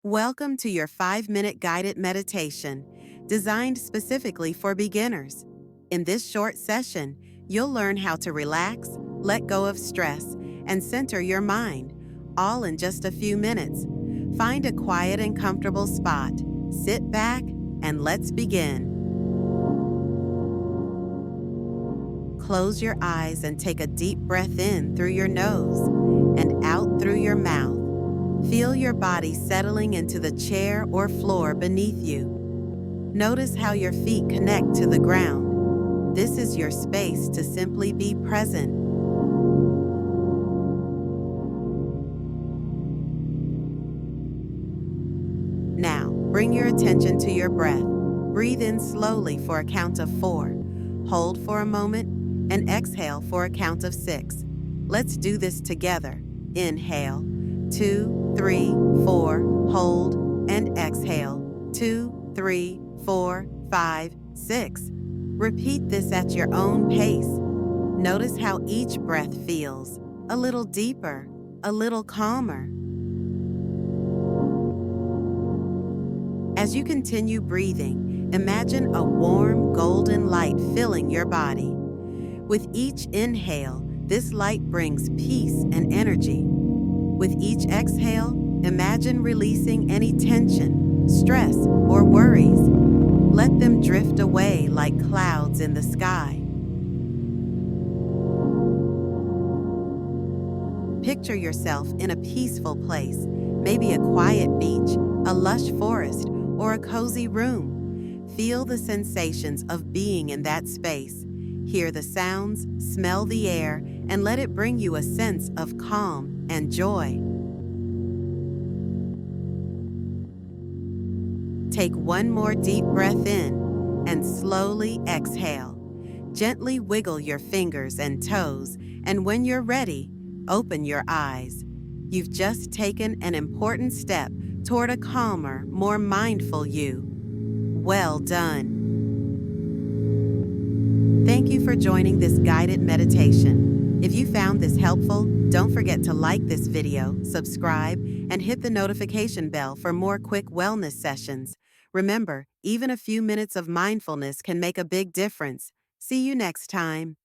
Welcome to your 5-minute guided meditation designed specifically for beginners. In this short session, you'll learn how to relax, let go of stress, and center your mind, all in just a few minutes. Find a quiet and comfortable spot, sit back, and let's begin. Close your eyes and take a deep breath in through your nose and out through your mouth. Feel your body settling into the chair or floor beneath you. Notice how your feet connect to the ground. This is your space to simply be present. Now, bring your attention to your breath. Breathe in slowly for a count of 4. Hold for a moment and exhale for a count of 6. Let's do this together. Inhale, 2, 3, 4, hold, and exhale, 2, 3, 4, 5, 6. Repeat this at your own pace. Notice how each breath feels, a little deeper, a little calmer. As you continue breathing, imagine a warm, golden light filling your body. With each inhale, this light brings peace and energy. With each exhale, imagine releasing any tension, stress, or worries. Let them drift away like clouds in the sky. Picture yourself in a peaceful place, maybe a quiet beach, a lush forest, or a cozy room. Feel the sensations of being in that space. Hear the sounds, smell the air, and let it bring you a sense of calm and joy. Take one more deep breath in and slowly exhale. Gently wiggle your fingers and toes, and when you're ready, open your eyes. You've just taken an important step toward a calmer, more mindful you. Well done. Thank you for joining this guided meditation. If you found this helpful, don't forget to like this video, subscribe, and hit the notification bell for more quick wellness sessions. Remember, even a few minutes of mindfulness can make a big difference. See you next time.